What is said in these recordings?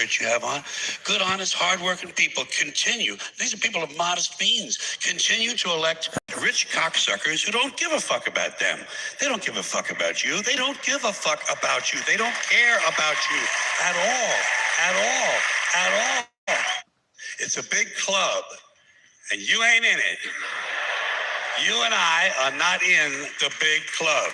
shirt you have on. Good, honest, hardworking people continue. These are people of modest means. Continue to elect rich cocksuckers who don't give a fuck about them. They don't give a fuck about you. They don't give a fuck about you. They don't care about you at all. At all. At all. It's a big club, and you ain't in it. You and I are not in the big club.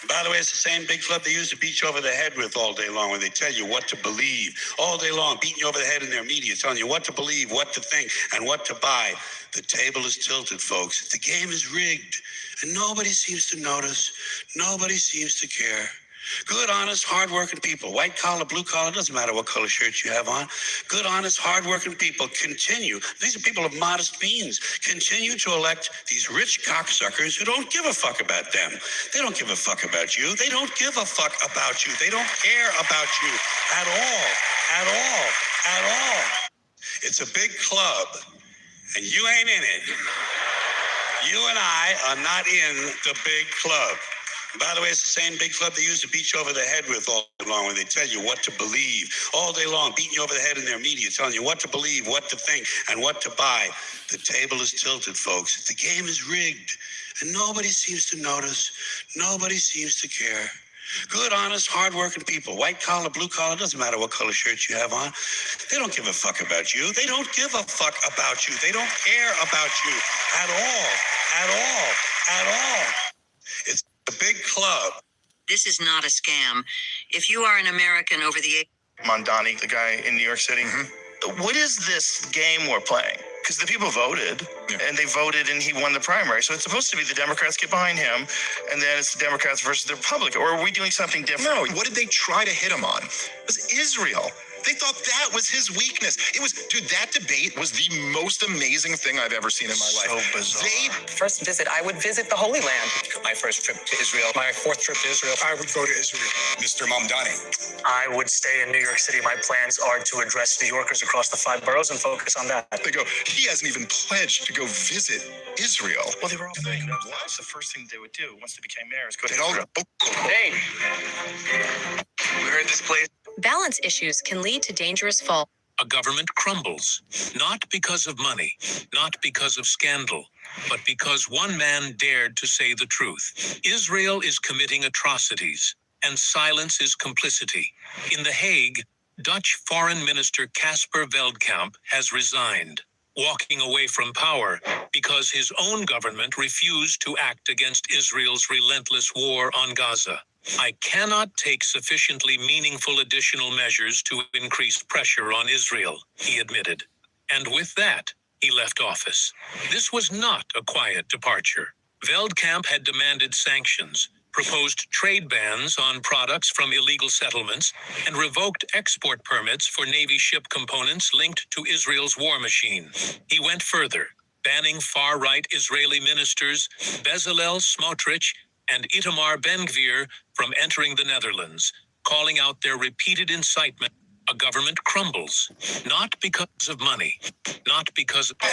By the way, it's the same big club they used to beat you over the head with all day long when they tell you what to believe. All day long, beating you over the head in their media, telling you what to believe, what to think, and what to buy. The table is tilted, folks. The game is rigged, and nobody seems to notice. Nobody seems to care. Good, honest, hardworking people, white collar, blue collar, doesn't matter what color shirt you have on. Good, honest, hardworking people continue. These are people of modest means. Continue to elect these rich cocksuckers who don't give a fuck about them. They don't give a fuck about you. They don't give a fuck about you. They don't care about you at all. At all. At all. It's a big club, and you ain't in it. You and I are not in the big club. By the way, it's the same big club they used to beat you over the head with all day long when they tell you what to believe. All day long, beating you over the head in their media, telling you what to believe, what to think, and what to buy. The table is tilted, folks. The game is rigged, and nobody seems to notice. Nobody seems to care. Good, honest, hardworking people, white collar, blue collar, doesn't matter what color shirt you have on. They don't give a fuck about you. They don't give a fuck about you. They don't care about you at all. At all. At all. It's a big club. This is not a scam. If you are an American over the age... Mondani, the guy in New York City. What is this game we're playing? Because the people voted, and they voted, and he won the primary. So it's supposed to be the Democrats get behind him, and then it's the Democrats versus the Republicans. Or are we doing something different? No, what did they try to hit him on? It was Israel. They thought that was his weakness. It was, dude, that debate was the most amazing thing I've ever seen in my life. So bizarre. First visit, I would visit the Holy Land. My first trip to Israel, my fourth trip to Israel. I would go to Israel. Mr. Mamdani. I would stay in New York City. My plans are to address New Yorkers across the 5 boroughs and focus on that. They go, he hasn't even pledged to go visit Israel. Well, they were all saying that was the first thing they would do once they became mayors. Go to They all Israel. Hey, We heard this place. Balance issues can lead to dangerous fall. A government crumbles, not because of money, not because of scandal, but because one man dared to say the truth. Israel is committing atrocities, and silence is complicity. In The Hague, Dutch Foreign Minister Casper Veldkamp has resigned, walking away from power because his own government refused to act against Israel's relentless war on Gaza. I cannot take sufficiently meaningful additional measures to increase pressure on Israel, he admitted. And with that, he left office. This was not a quiet departure. Veldkamp had demanded sanctions, proposed trade bans on products from illegal settlements, and revoked export permits for Navy ship components linked to Israel's war machine. He went further, banning far-right Israeli ministers Bezalel Smotrich and Itamar Ben-Gvir from entering the Netherlands, calling out their repeated incitement. A government crumbles, not because of money, not because of... I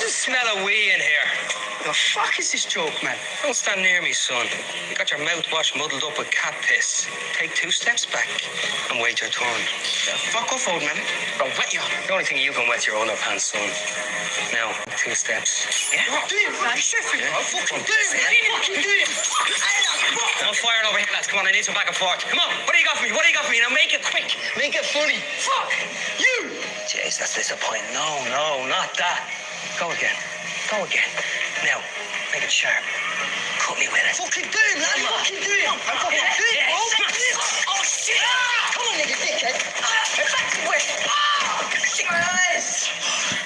just smell a wee in here. The fuck is this joke, man? Don't stand near me, son. You got your mouthwash muddled up with cat piss. Take 2 steps back and wait your turn. Fuck off, old man. I'll wet you. The only thing you can wet your underpants, son. Now, 2 steps. Yeah? Do it, man. Shit, I'll fucking do it, man. Fucking do it. I'm firing over here, lads. Come on, I need some back and forth. Come on, what do you got for me? What do you got for me? Now make it quick. Make it funny. Fuck you. Jeez, that's disappointing. No, not that. Go again. Go again. Now, make it sharp. Cut me with it. Fucking do it, man. Fucking do it. I'm fucking do it. Oh, shit. Come on, nigga, dickhead. Back to work. Stick my eyes.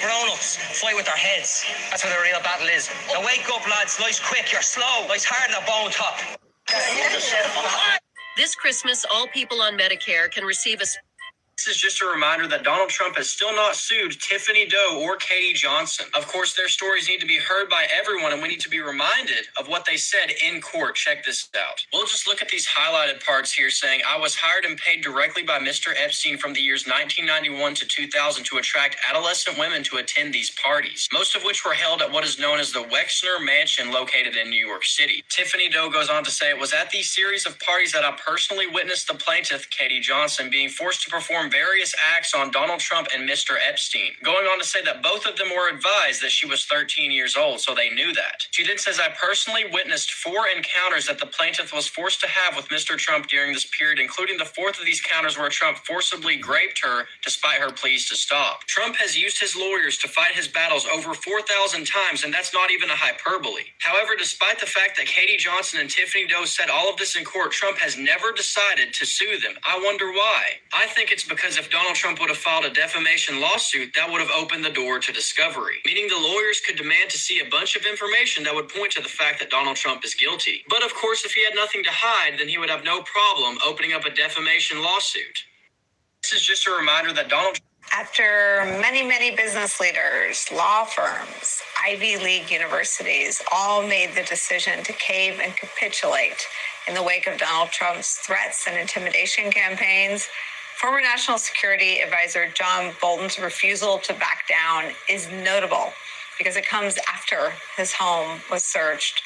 Grown-ups fight with their heads. That's where the real battle is. Now wake up, lads. Life's quick. You're slow. Life's hard in the bone top. This Christmas, all people on Medicare can receive a This is just a reminder that Donald Trump has still not sued Tiffany Doe or Katie Johnson. Of course, their stories need to be heard by everyone, and we need to be reminded of what they said in court. Check this out. We'll just look at these highlighted parts here saying, I was hired and paid directly by Mr. Epstein from the years 1991 to 2000 to attract adolescent women to attend these parties, most of which were held at what is known as the Wexner Mansion located in New York City. Tiffany Doe goes on to say, it was at these series of parties that I personally witnessed the plaintiff, Katie Johnson, being forced to perform various acts on Donald Trump and Mr. Epstein, going on to say that both of them were advised that she was 13 years old, so they knew that. She then says, I personally witnessed 4 encounters that the plaintiff was forced to have with Mr. Trump during this period, including the 4th of these encounters where Trump forcibly raped her despite her pleas to stop. Trump has used his lawyers to fight his battles over 4,000 times, and that's not even a hyperbole. However, despite the fact that Katie Johnson and Tiffany Doe said all of this in court, Trump has never decided to sue them. I wonder why. I think it's because if Donald Trump would have filed a defamation lawsuit, that would have opened the door to discovery, meaning the lawyers could demand to see a bunch of information that would point to the fact that Donald Trump is guilty. But of course, if he had nothing to hide, then he would have no problem opening up a defamation lawsuit. This is just a reminder that Donald After many business leaders, law firms, Ivy League universities all made the decision to cave and capitulate in the wake of Donald Trump's threats and intimidation campaigns, former National Security Advisor John Bolton's refusal to back down is notable because it comes after his home was searched.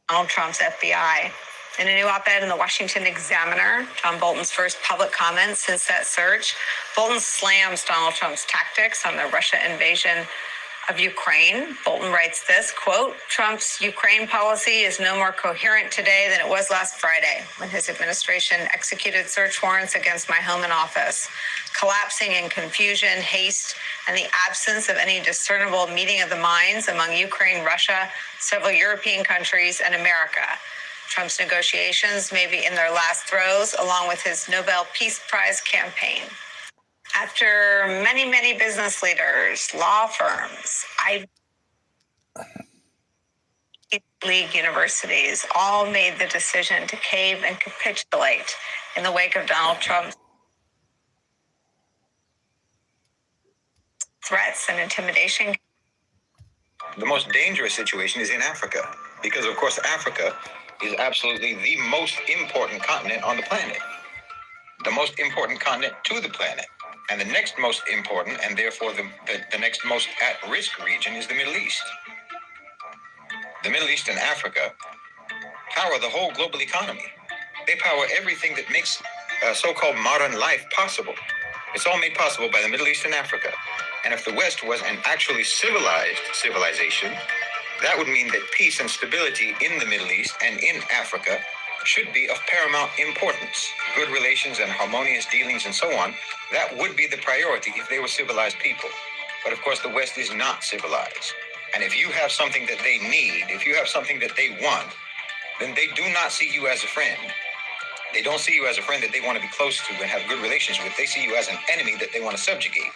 Donald Trump's FBI. In a new op-ed in the Washington Examiner, John Bolton's first public comments since that search, Bolton slams Donald Trump's tactics on the Russia invasion of Ukraine. Bolton writes this, quote, Trump's Ukraine policy is no more coherent today than it was last Friday when his administration executed search warrants against my home and office, collapsing in confusion, haste, and the absence of any discernible meeting of the minds among Ukraine, Russia, several European countries, and America. Trump's negotiations may be in their last throes, along with his Nobel Peace Prize campaign. After many business leaders, law firms, Ivy League universities all made the decision to cave and capitulate in the wake of Donald Trump's threats and intimidation. The most dangerous situation is in Africa, because of course Africa is absolutely the most important continent on the planet, the most important continent to the planet. And the next most important, and therefore the next most at-risk region, is the Middle East. The Middle East and Africa power the whole global economy. They power everything that makes so-called modern life possible. It's all made possible by the Middle East and Africa. And if the West was an actually civilized civilization, that would mean that peace and stability in the Middle East and in Africa should be of paramount importance. Good relations and harmonious dealings and so on, that would be the priority if they were civilized people. But of course, the West is not civilized. And if you have something that they need, if you have something that they want, then they do not see you as a friend. They don't see you as a friend that they want to be close to and have good relations with. They see you as an enemy that they want to subjugate.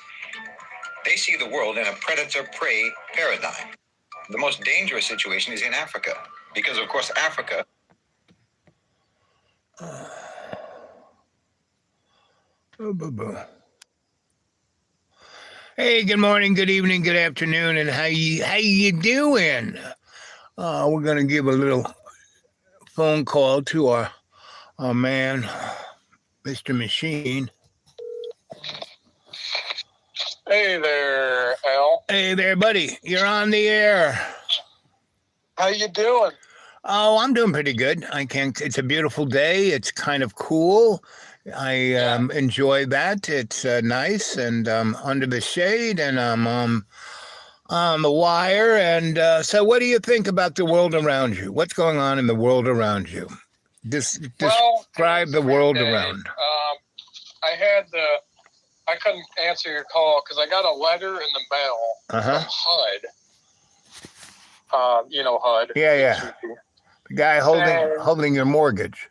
They see the world in a predator-prey paradigm. The most dangerous situation is in Africa, because of course Africa. Hey, good morning, good evening, good afternoon, and how you doing? We're gonna give a little phone call to our man, Mr. Machine. Hey there, Al. Hey there, buddy. You're on the air. How you doing? Oh, I'm doing pretty good. It's a beautiful day. It's kind of cool. I enjoy that. It's nice and under the shade, and I'm on the wire. And so what do you think about the world around you? What's going on in the world around you? Describe the world around. I couldn't answer your call because I got a letter in the mail from HUD. You know HUD. Yeah. The guy holding your mortgage.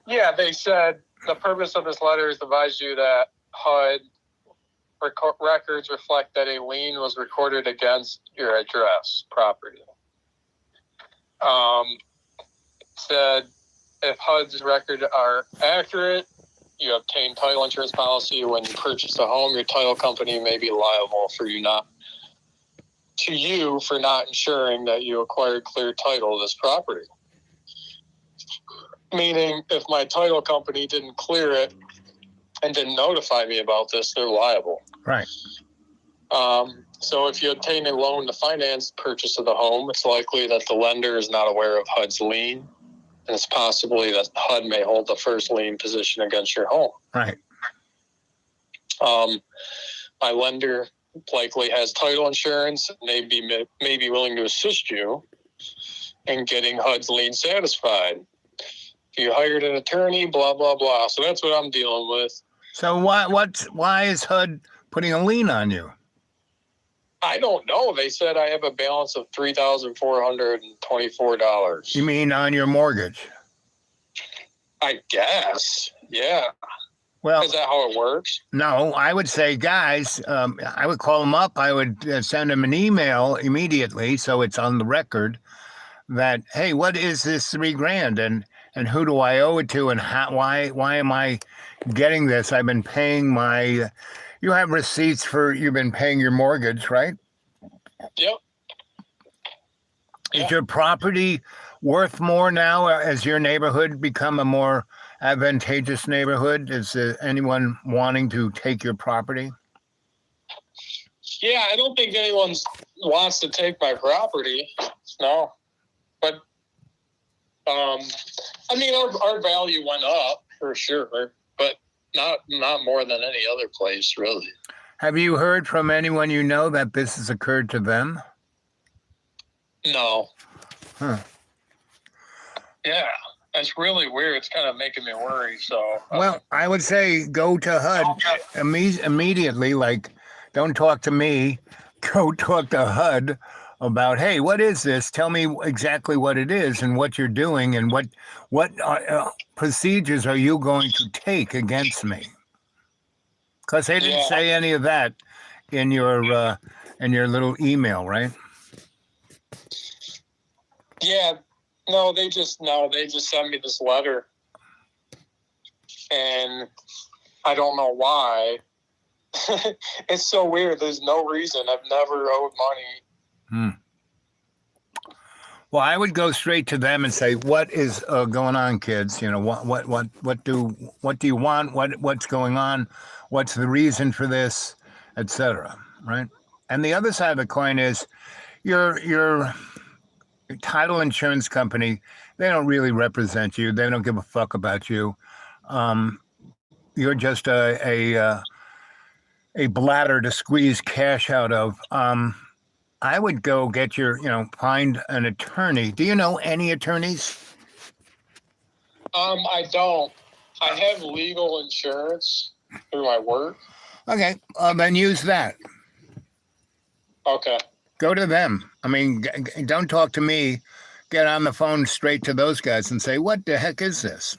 Yeah, they said the purpose of this letter is to advise you that HUD records reflect that a lien was recorded against your address property. Said if HUD's records are accurate, you obtain title insurance policy when you purchase a home, your title company may be liable for not ensuring that you acquired clear title of this property. Meaning, if my title company didn't clear it and didn't notify me about this, they're liable. Right. So if you obtain a loan to finance the purchase of the home, it's likely that the lender is not aware of HUD's lien, and it's possibly that HUD may hold the first lien position against your home. Right. My lender likely has title insurance and may be willing to assist you in getting HUD's lien satisfied. If you hired an attorney, blah, blah, blah. So that's what I'm dealing with. So why is HUD putting a lien on you? I don't know. They said I have a balance of $3,424. You mean on your mortgage? I guess. Yeah. Well, is that how it works? No, I would say, guys, I would call them up. I would send them an email immediately, so it's on the record that, hey, what is this $3,000, and who do I owe it to, and why am I getting this? I've been paying my. You have receipts you've been paying your mortgage, right? Yep. Is your property worth more now as your neighborhood become a more advantageous neighborhood? Is anyone wanting to take your property? Yeah, I don't think anyone wants to take my property. No. But, I mean, our value went up for sure, but not more than any other place, really. Have you heard from anyone you know that this has occurred to them? No. Huh. Yeah, it's really weird. It's kind of making me worry. So. Well, I would say go to HUD immediately. Like, don't talk to me. Go talk to HUD about, hey, what is this? Tell me exactly what it is and what you're doing, and what procedures are you going to take against me? Because they didn't say any of that in your little email, right? Yeah, no, they just sent me this letter, and I don't know why. It's so weird. There's no reason. I've never owed money. Well, I would go straight to them and say, "What is going on, kids? You know, what do you want? What's going on? What's the reason for this, etc." Right? And the other side of the coin is your title insurance company. They don't really represent you. They don't give a fuck about you. You're just a bladder to squeeze cash out of. I would go get find an attorney. Do you know any attorneys? I don't. I have legal insurance through my work. Okay, then use that. Okay. Go to them. I mean, don't talk to me. Get on the phone straight to those guys and say, what the heck is this?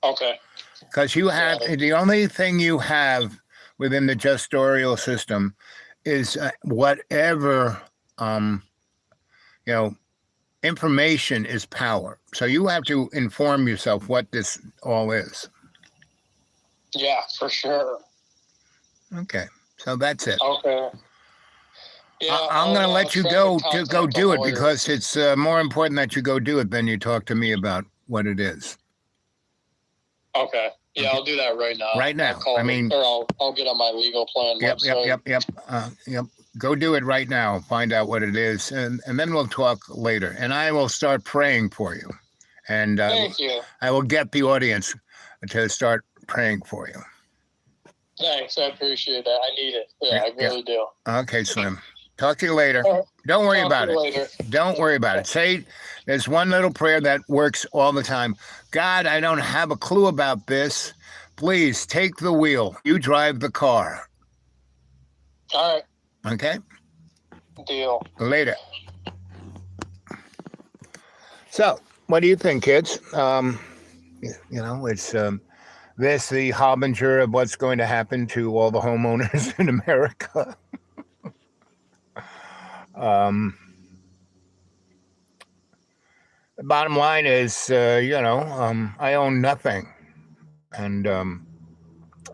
Okay. Because you have, the only thing you have within the justorial system is whatever, information is power. So you have to inform yourself what this all is. Yeah, for sure. Okay. So that's it. Okay. Yeah, I'm going to let you go to go do it, lawyer. because it's more important that you go do it than you talk to me about what it is. Okay. Yeah, I'll do that right now. Right now. I'll get on my legal plan website. Yep. Go do it right now. Find out what it is, and then we'll talk later. And I will start praying for you. And Thank you. I will get the audience to start praying for you. Thanks. I appreciate that. I need it. Yeah, I really do. Okay, Slim. Talk to you later. Don't worry about it. Later. Don't worry about it. Say, there's one little prayer that works all the time. God, I don't have a clue about this. Please take the wheel. You drive the car. All right. Okay? Deal. Later. So, what do you think, kids? It's this the harbinger of what's going to happen to all the homeowners in America? The bottom line is, I own nothing, and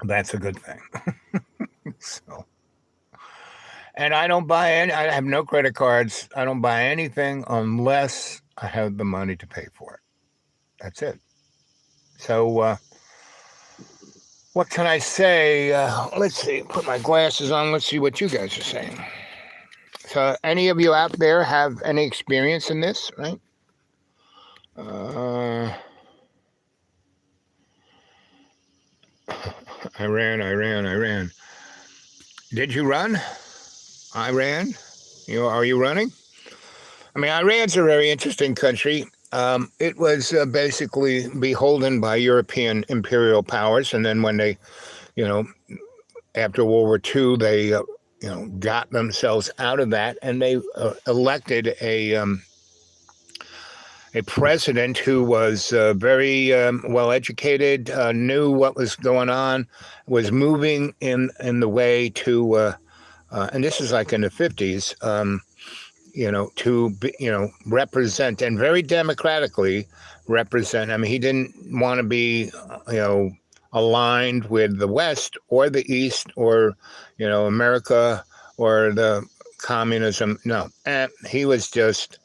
that's a good thing. So, and I don't buy any. I have no credit cards. I don't buy anything unless I have the money to pay for it. That's it. So, what can I say? Let's see. Put my glasses on. Let's see what you guys are saying. So, any of you out there have any experience in this, right? Iran. Did you run? Iran? Are you running? I mean, Iran's a very interesting country. It was basically beholden by European imperial powers, and then when they, after World War II, they, got themselves out of that, and they elected a president who was very well educated, knew what was going on, was moving in the way to, and this is like in the 50s, to represent, and very democratically represent. I mean, he didn't want to be, aligned with the West or the East or, America or the communism. No, and he was just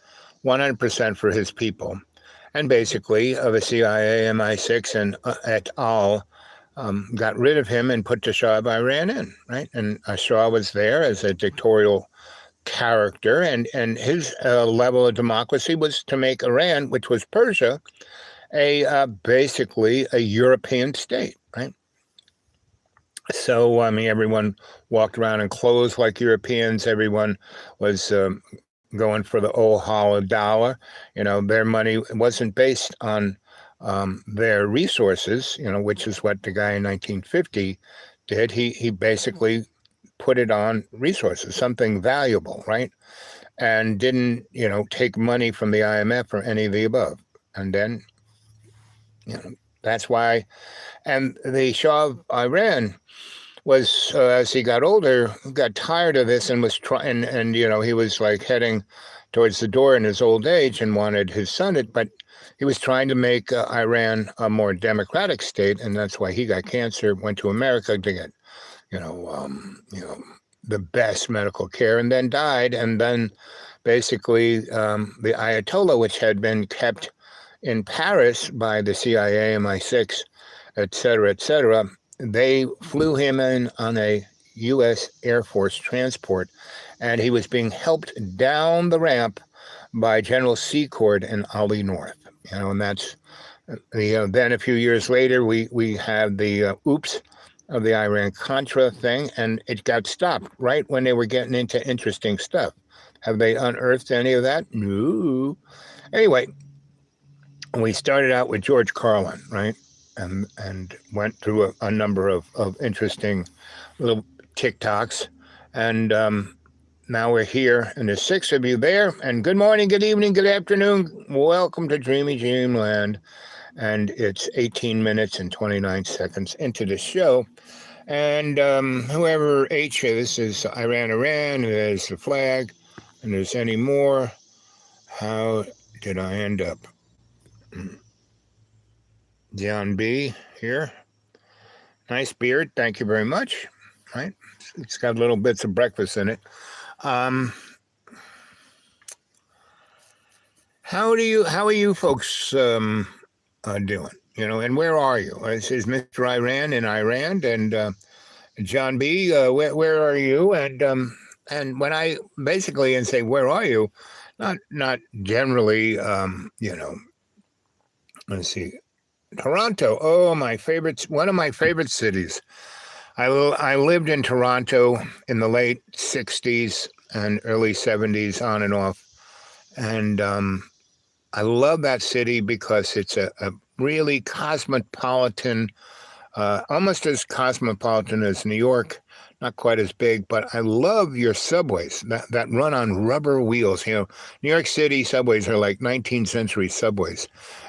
100% for his people. And basically, the CIA, MI6, and et al. Got rid of him and put the Shah of Iran in, right? And Shah was there as a dictatorial character, and his level of democracy was to make Iran, which was Persia, basically a European state, right? So, I mean, everyone walked around in clothes like Europeans. Everyone was going for the old hollow dollar. Their money wasn't based on their resources, which is what the guy in 1950 did. He basically put it on resources, something valuable, right? And didn't, take money from the IMF or any of the above. And then, that's why. And the Shah of Iran was, as he got older, got tired of this and was trying, and he was like heading towards the door in his old age and wanted his son but he was trying to make Iran a more democratic state, and that's why he got cancer, went to America to get, the best medical care, and then died. And then basically the Ayatollah, which had been kept in Paris by the CIA, MI6, et cetera, they flew him in on a U.S. Air Force transport, and he was being helped down the ramp by General Secord and Ali North. And that's then a few years later, we had the oops of the Iran-Contra thing, and it got stopped right when they were getting into interesting stuff. Have they unearthed any of that? No. Anyway, we started out with George Carlin, right? And went through a number of interesting little TikToks. And now we're here, and there's 6 of you there. And good morning, good evening, good afternoon. Welcome to Dreamy Dreamland. And it's 18 minutes and 29 seconds into the show. And whoever H is Iran, and there's the flag, and there's any more. How did I end up? John B. here. Nice beard. Thank you very much. Right? It's got little bits of breakfast in it. How are you folks doing? And where are you? This is Mr. Iran in Iran, and John B. Where are you? And when I basically say where are you, not generally, let's see. Toronto, one of my favorite cities. I lived in Toronto in the late 60s and early 70s, on and off. And I love that city because it's a really cosmopolitan almost as cosmopolitan as New York, not quite as big, but I love your subways that run on rubber wheels. New York City subways are like 19th century subways.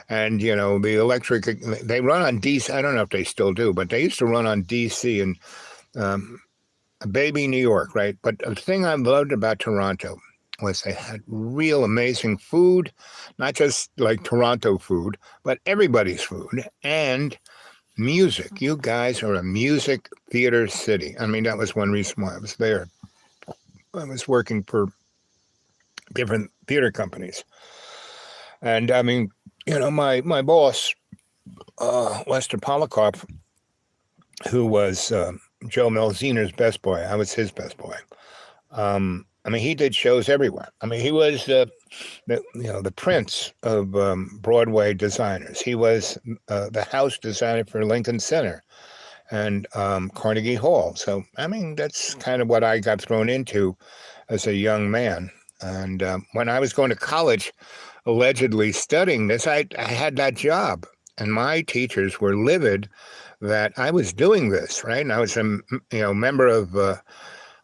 And, the electric, they run on DC. I don't know if they still do, but they used to run on DC and baby New York, right? But the thing I loved about Toronto was they had real amazing food, not just like Toronto food, but everybody's food and music. You guys are a music theater city. I mean, that was one reason why I was there. I was working for different theater companies. And I mean, my boss, Lester Polikarp, who was Joe Melziner's best boy. I was his best boy. I mean, he did shows everywhere. I mean, he was the prince of Broadway designers. He was the house designer for Lincoln Center and Carnegie Hall. So, I mean, that's kind of what I got thrown into as a young man. And when I was going to college, allegedly studying this, I had that job. And my teachers were livid that I was doing this, right? And I was a member of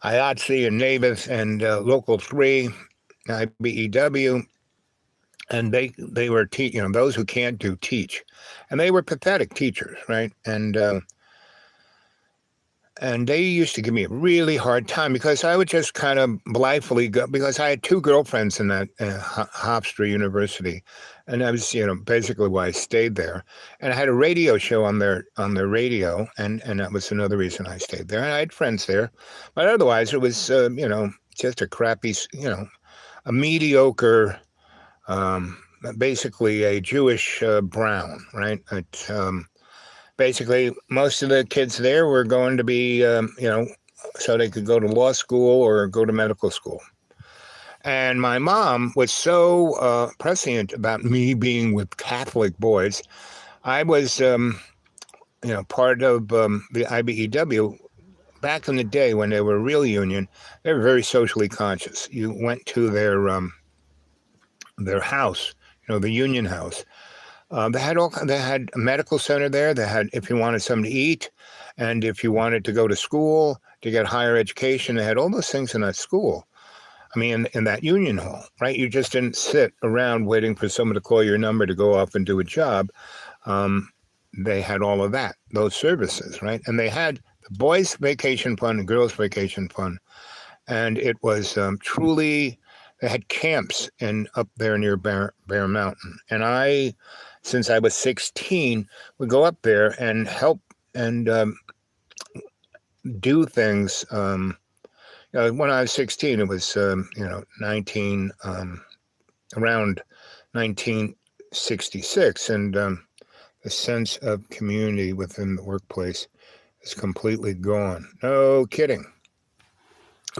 IATSE and NABIS and Local 3, IBEW, and they were those who can't do teach, and they were pathetic teachers, right? And they used to give me a really hard time because I would just kind of blithely go, because I had two girlfriends in that Hofstra University, and I was, basically why I stayed there. And I had a radio show on their radio, and that was another reason I stayed there. And I had friends there, but otherwise it was, just a crappy, a mediocre, basically a Jewish brown, right? Basically, most of the kids there were going to be, so they could go to law school or go to medical school. And my mom was so prescient about me being with Catholic boys. I was, part of the IBEW. Back in the day when they were a real union, they were very socially conscious. You went to their house, the union house. They had a medical center there. They had, if you wanted something to eat, and if you wanted to go to school to get higher education, they had all those things in that school. I mean, in that union hall, right? You just didn't sit around waiting for someone to call your number to go off and do a job. They had all of that, those services, right? And they had the boys' vacation fund and girls' vacation fund. And it was truly, they had camps up there near Bear Mountain. And I, since I was 16, would go up there and help and do things. When I was 16, it was, around 1966. And the sense of community within the workplace is completely gone. No kidding.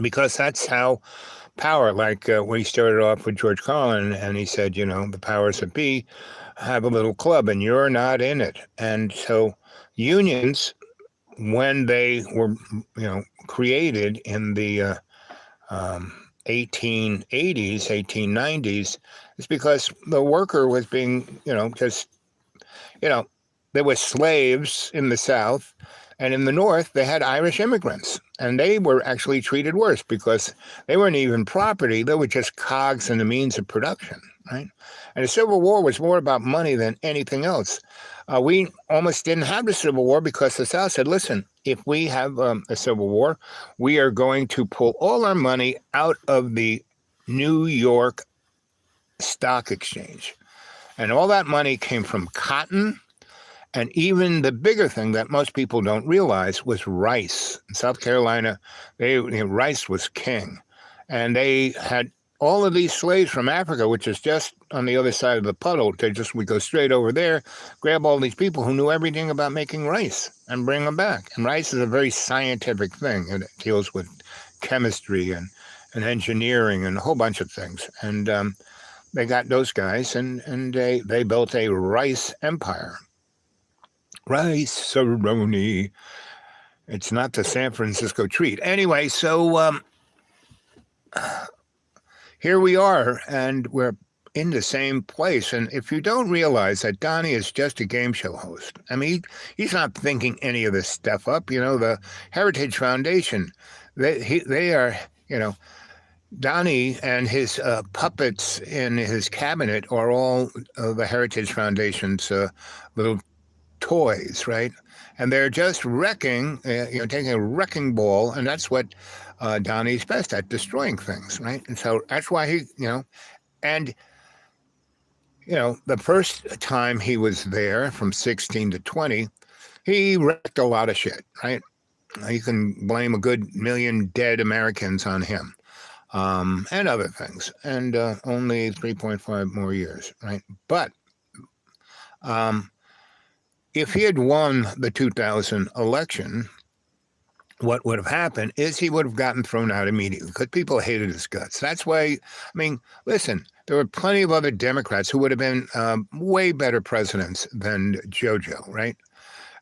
Because that's how power, like we started off with George Carlin, and he said, the powers that be have a little club and you're not in it. And so unions, when they were, created in the 1880s, 1890s, it's because the worker was being, there were slaves in the South, and in the North, they had Irish immigrants, and they were actually treated worse because they weren't even property. They were just cogs in the means of production, right? And the Civil War was more about money than anything else. We almost didn't have the Civil War because the South said, listen, if we have a Civil War, we are going to pull all our money out of the New York Stock Exchange. And all that money came from cotton. And even the bigger thing that most people don't realize was rice. In South Carolina, rice was king. And they had all of these slaves from Africa, which is just on the other side of the puddle. We go straight over there, grab all these people who knew everything about making rice and bring them back. And rice is a very scientific thing. And it deals with chemistry and engineering and a whole bunch of things. And they got those guys, and they built a rice empire. Rice-a-roni. It's not the San Francisco treat. Anyway, so here we are, and we're in the same place. And if you don't realize that Donnie is just a game show host, I mean, he's not thinking any of this stuff up. You know, the Heritage Foundation, they are, you know, Donnie and his puppets in his cabinet are all the Heritage Foundation's little toys, right? And they're just wrecking, taking a wrecking ball, and that's what Donnie's best at, destroying things, right? And so that's why he, and the first time he was there, from 16 to 20, he wrecked a lot of shit, right? You can blame a good million dead Americans on him. And other things, and only 3.5 more years, right? But if he had won the 2000 election, what would have happened is he would have gotten thrown out immediately because people hated his guts. That's why, I mean, listen, there were plenty of other Democrats who would have been way better presidents than JoJo, right?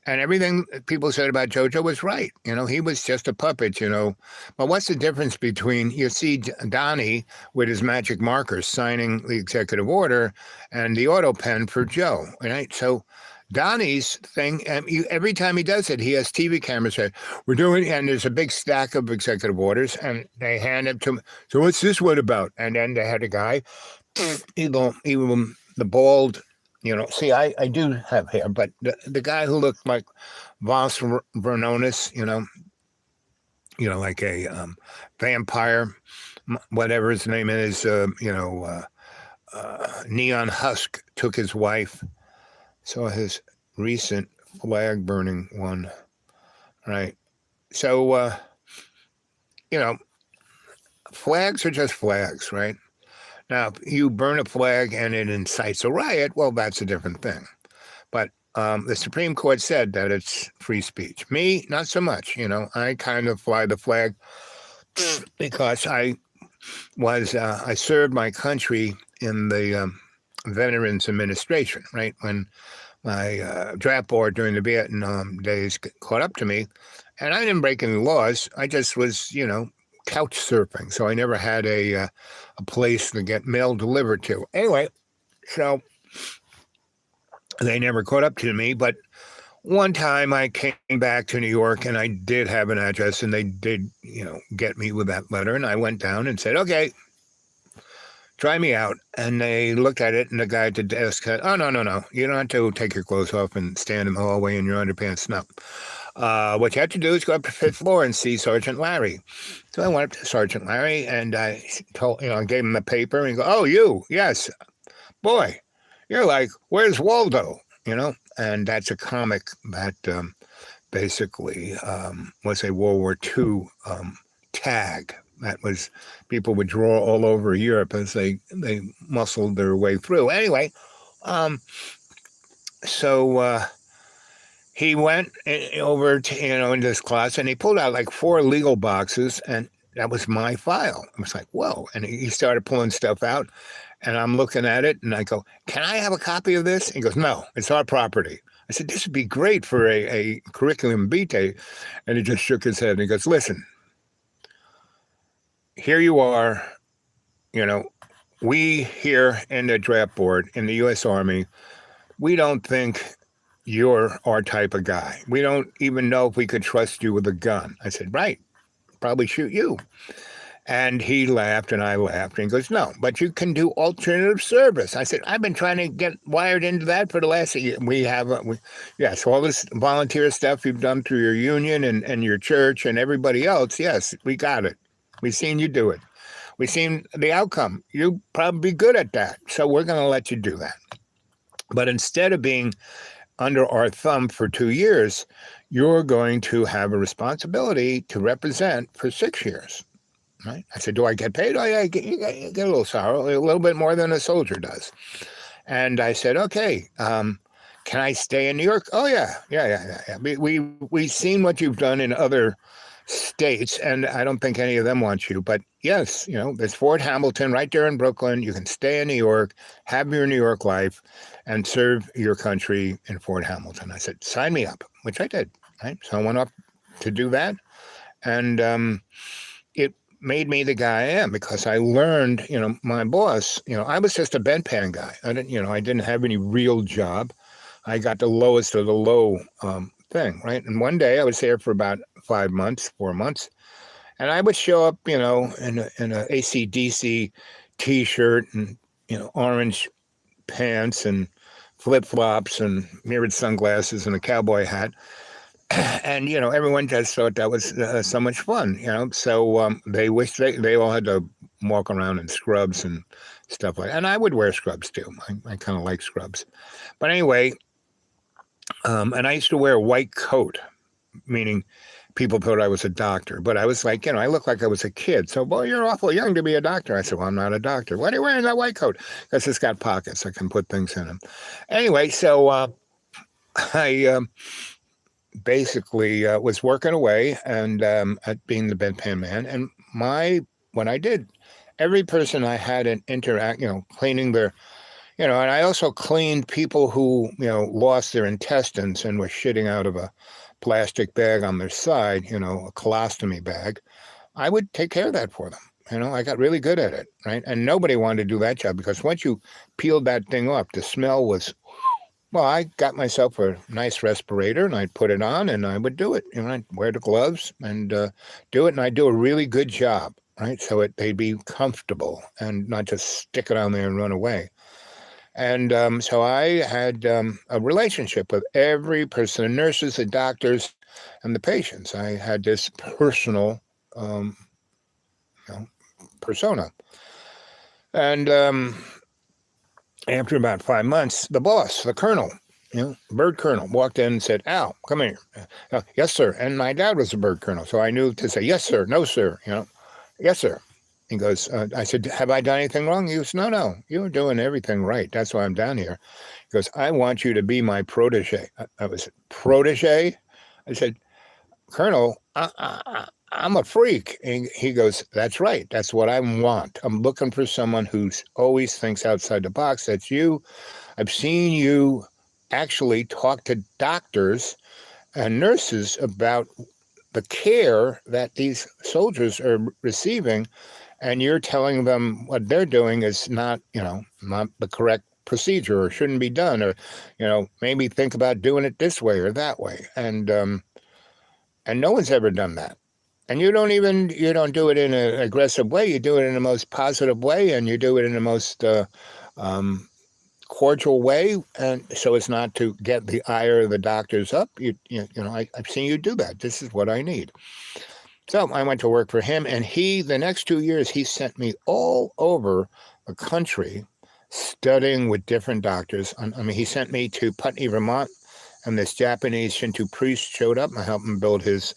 And everything people said about JoJo was right. He was just a puppet, But what's the difference between, you see Donnie with his magic markers signing the executive order and the auto pen for Joe, right? So Donnie's thing, every time he does it, he has TV cameras say, we're doing, and there's a big stack of executive orders, and they hand it to him. So what's this one about? And then they had a guy, the bald, see, I do have hair, but the guy who looked like Voss Vernonis, like a vampire, whatever his name is, Neon Husk took his wife. Saw his recent flag burning one, right? So, flags are just flags, right? Now, if you burn a flag and it incites a riot, well, that's a different thing. But the Supreme Court said that it's free speech. Me, not so much. I kind of fly the flag because I served my country in the Veterans Administration, right? When my draft board during the Vietnam days caught up to me, and I didn't break any laws. I just was, couch surfing, so I never had a place to get mail delivered to. Anyway, so they never caught up to me, but one time I came back to New York and I did have an address, and they did, get me with that letter, and I went down and said, okay, try me out. And they looked at it, and the guy at the desk said, oh, no, you don't have to take your clothes off and stand in the hallway in your underpants. No. What you have to do is go up to the 5th floor and see Sergeant Larry. So I went up to Sergeant Larry, and I told, I gave him the paper, and he goes, oh, you, yes, boy, you're like, where's Waldo? And that's a comic that basically was a World War II tag. That was, people would draw all over Europe as they muscled their way through. Anyway, so he went over to, into this class, and he pulled out like 4 legal boxes, and that was my file. I was like, whoa. And he started pulling stuff out, and I'm looking at it, and I go, can I have a copy of this? He goes, no, it's our property. I said, this would be great for a curriculum vitae. And he just shook his head, and he goes, listen, here you are, we here in the draft board in the U.S. Army, we don't think you're our type of guy. We don't even know if we could trust you with a gun. I said, right, probably shoot you. And he laughed, and I laughed, and he goes, no, but you can do alternative service. I said, I've been trying to get wired into that for the last year. Yes, all this volunteer stuff you've done through your union and your church and everybody else, yes, we got it. We've seen you do it. We've seen the outcome. You'll probably be good at that. So we're going to let you do that. But instead of being under our thumb for 2 years, you're going to have a responsibility to represent for 6 years. Right? I said, do I get paid? Oh, yeah, you get a little sorrow, a little bit more than a soldier does. And I said, okay, can I stay in New York? Oh, yeah. We've seen what you've done in other states, and I don't think any of them want you. But yes, there's Fort Hamilton right there in Brooklyn. You can stay in New York, have your New York life, and serve your country in Fort Hamilton. I said, sign me up, which I did. Right? So I went up to do that. And made me the guy I am, because I learned, my boss, I was just a bedpan guy. I didn't have any real job. I got the lowest of the low thing, right? And one day I was there for about 4 months, and I would show up, in a AC/DC T-shirt and, orange pants and flip-flops and mirrored sunglasses and a cowboy hat. And, everyone just thought that was so much fun, So they wished they all had to walk around in scrubs and stuff like that. And I would wear scrubs too. I kind of like scrubs. But anyway, and I used to wear a white coat, meaning people thought I was a doctor. But I was like, I looked like I was a kid. So, well, you're awful young to be a doctor. I said, well, I'm not a doctor. Why are you wearing that white coat? Because it's got pockets. I can put things in them. Anyway, so I basically was working away and at being the bedpan man. And what I did, every person I had an interact, cleaning their, and I also cleaned people who, lost their intestines and were shitting out of a plastic bag on their side, a colostomy bag. I would take care of that for them. I got really good at it, right? And nobody wanted to do that job, because once you peeled that thing off, the smell was, well, I got myself a nice respirator and I'd put it on and I would do it. I'd wear the gloves and do it, and I'd do a really good job, right? So they'd be comfortable and not just stick it on there and run away. And so I had a relationship with every person, the nurses, the doctors, and the patients. I had this personal persona. And after about 5 months, the boss, the colonel, bird colonel, walked in and said, Al, come here. Yes, sir. And my dad was a bird colonel, so I knew to say, yes, sir, no, sir, yes, sir. He goes, I said, have I done anything wrong? He goes, no, you're doing everything right. That's why I'm down here. He goes, I want you to be my protege. I was, protege? I said, Colonel, I'm a freak. And he goes, that's right. That's what I want. I'm looking for someone who always thinks outside the box. That's you. I've seen you actually talk to doctors and nurses about the care that these soldiers are receiving, and you're telling them what they're doing is not the correct procedure or shouldn't be done, or, maybe think about doing it this way or that way. And no one's ever done that. And you don't do it in an aggressive way. You do it in the most positive way, and you do it in the most cordial way, and so as not to get the ire of the doctors up. I've seen you do that. This is what I need. So I went to work for him, and the next 2 years, he sent me all over the country studying with different doctors. He sent me to Putney, Vermont, and this Japanese Shinto priest showed up. I helped him build his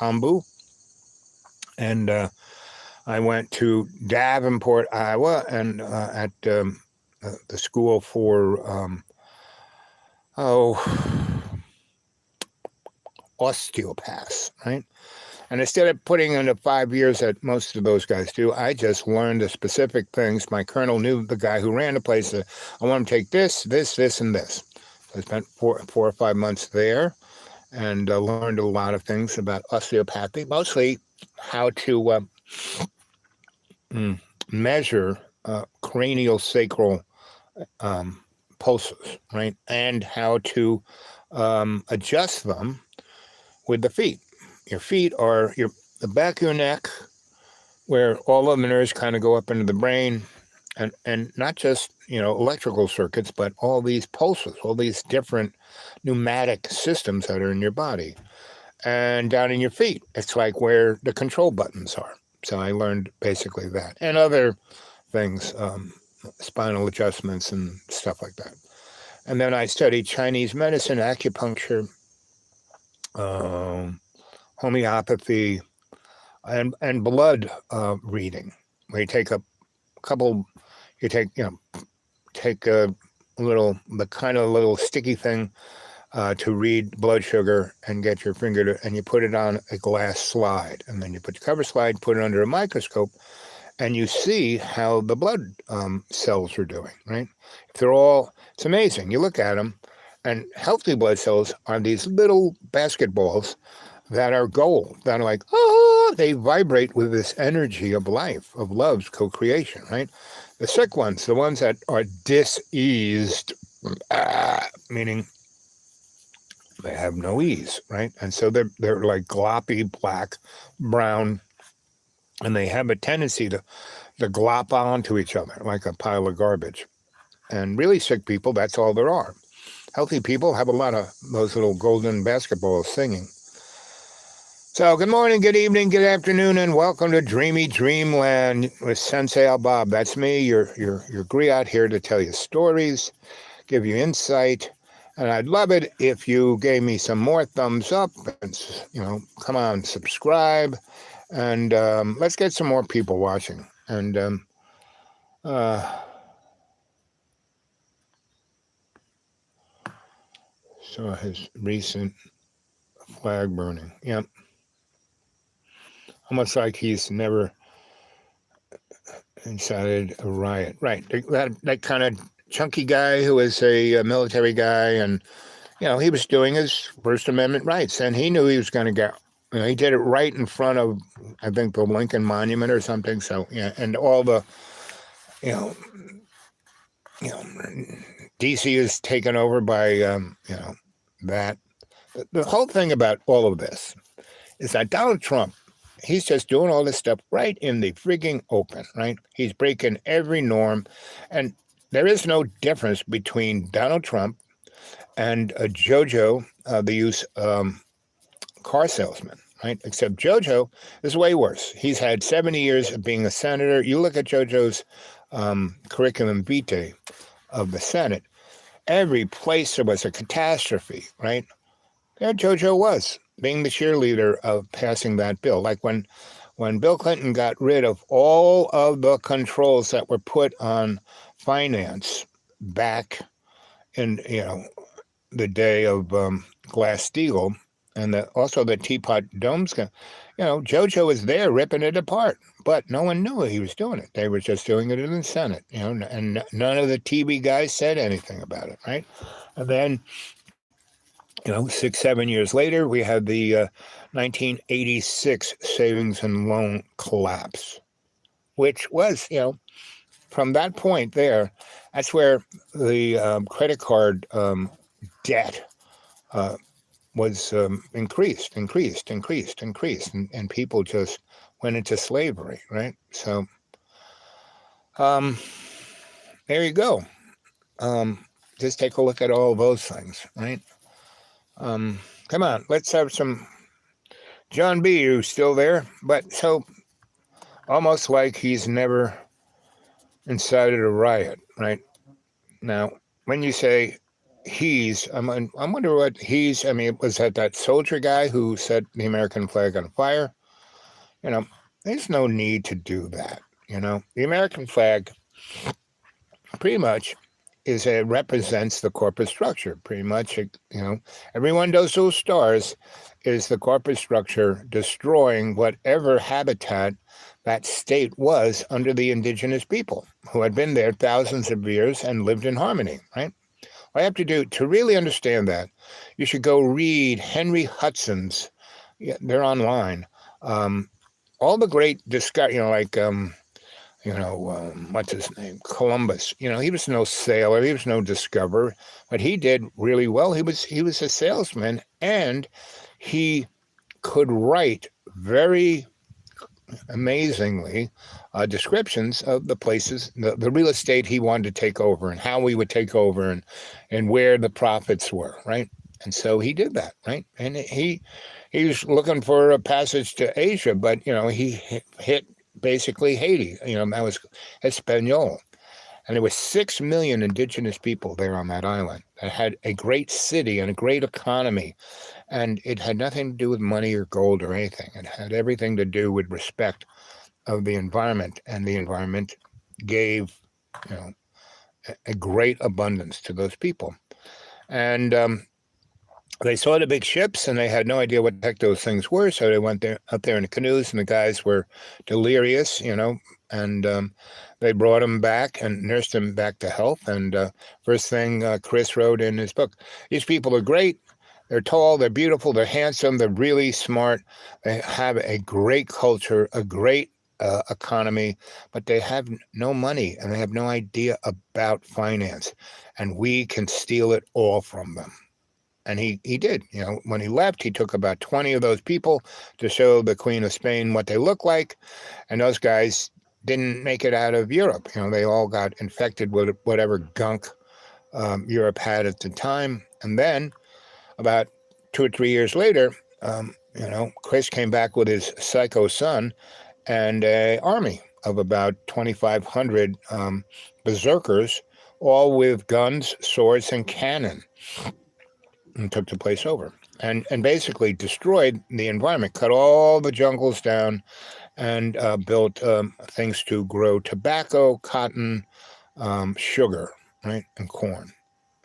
hambu. And I went to Davenport, Iowa, and at the school for osteopaths, right? And instead of putting in the 5 years that most of those guys do, I just learned the specific things. My colonel knew the guy who ran the place. I want to take this, and this. I spent 4 or 5 months there and learned a lot of things about osteopathy, mostly how to measure cranial sacral pulses, right? And how to adjust them with the feet. Your feet are the back of your neck, where all of the nerves kind of go up into the brain, and not just electrical circuits, but all these pulses, all these different pneumatic systems that are in your body. And down in your feet, it's like where the control buttons are. So I learned basically that, and other things, spinal adjustments and stuff like that. And then I studied Chinese medicine, acupuncture, homeopathy, and blood reading, where you take a little sticky thing to read blood sugar, and get your finger and you put it on a glass slide, and then you put the cover slide, put it under a microscope, and you see how the blood cells are doing, right? It's amazing. You look at them, and healthy blood cells are these little basketballs that are gold, that are like, they vibrate with this energy of life, of love's co-creation, right? The sick ones, the ones that are diseased, meaning they have no ease, right? And so they're like gloppy, black, brown, and they have a tendency to glop onto each other like a pile of garbage. And really sick people, that's all there are. Healthy people have a lot of those little golden basketballs singing. So good morning, good evening, good afternoon, and welcome to Dreamy Dreamland with Sensie Owl Bob. That's me, your griot here to tell you stories, give you insight, and I'd love it if you gave me some more thumbs up and, come on, subscribe, and let's get some more people watching. And saw his recent flag burning. Yep. Almost like he's never incited a riot. Right. That kind of chunky guy who was a military guy, and, he was doing his First Amendment rights, and he knew he was going to get, he did it right in front of, I think, the Lincoln Monument or something. So, yeah, and all the, DC is taken over by, that. The whole thing about all of this is that Donald Trump, he's just doing all this stuff right in the frigging open, right? He's breaking every norm. And there is no difference between Donald Trump and JoJo, the used car salesman, right? Except JoJo is way worse. He's had 70 years of being a senator. You look at JoJo's curriculum vitae of the Senate, every place there was a catastrophe, right? There JoJo was, being the cheerleader of passing that bill. Like when Bill Clinton got rid of all of the controls that were put on finance back in, the day of Glass-Steagall, and also the Teapot Domes, JoJo was there ripping it apart, but no one knew he was doing it. They were just doing it in the Senate, and none of the TV guys said anything about it, right? And then, 6-7 years later, we had the 1986 savings and loan collapse, which was, from that point there, that's where the credit card debt was increased, and people just went into slavery, right? So there you go. Just take a look at all those things, right? Come on, let's have some John B., who's still there, but so almost like he's never incited a riot, right? Now, when you say he's, I wonder what he's, was that soldier guy who set the American flag on fire? There's no need to do that, The American flag pretty much represents the corporate structure, pretty much, every one of those little stars is the corporate structure destroying whatever habitat that state was under the indigenous people who had been there thousands of years and lived in harmony, right? All you have to do to really understand that, you should go read Henry Hudson's, they're online, all the great what's his name? Columbus. He was no sailor, he was no discoverer, but he did really well. He was a salesman, and he could write very amazingly descriptions of the places, the real estate he wanted to take over, and how we would take over, and where the profits were, right? And so he did that, right? And he was looking for a passage to Asia, but he hit basically Haiti, that was Espanol. And there was 6 million indigenous people there on that island that had a great city and a great economy. And it had nothing to do with money or gold or anything. It had everything to do with respect of the environment. And the environment gave, a great abundance to those people. And they saw the big ships, and they had no idea what the heck those things were. So they went up there in the canoes, and the guys were delirious, and they brought them back and nursed them back to health. And first thing Chris wrote in his book, these people are great. They're tall, they're beautiful, they're handsome, they're really smart. They have a great culture, a great economy, but they have no money and they have no idea about finance. And we can steal it all from them. And he did. You know, when he left, he took about 20 of those people to show the Queen of Spain what they look like. And those guys didn't make it out of Europe. You know, they all got infected with whatever gunk Europe had at the time. And then about 2 or 3 years later, you know, Chris came back with his psycho son and an army of about 2,500 berserkers, all with guns, swords, and cannon, and took the place over. And basically destroyed the environment, cut all the jungles down, and built things to grow tobacco, cotton, sugar, right, and corn,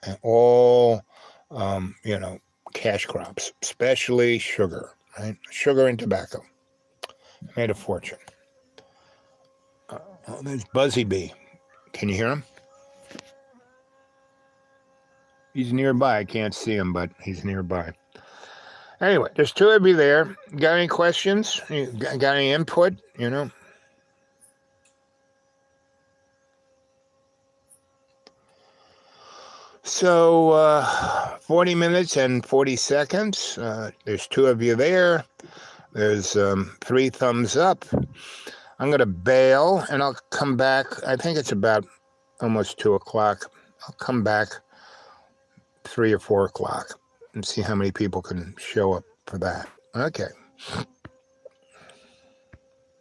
and all, you know, cash crops, especially sugar, right? Sugar and tobacco. Made a fortune. Oh, there's Buzzy Bee. Can you hear him? He's nearby. I can't see him, but he's nearby. Anyway, there's 2 of you there. Got any questions? Got any input? You know? So, 40 minutes and 40 seconds. There's 2 of you there. There's 3 thumbs up. I'm going to bail, and I'll come back. I think it's about almost 2 o'clock. I'll come back 3 or 4 o'clock and see how many people can show up for that. Okay.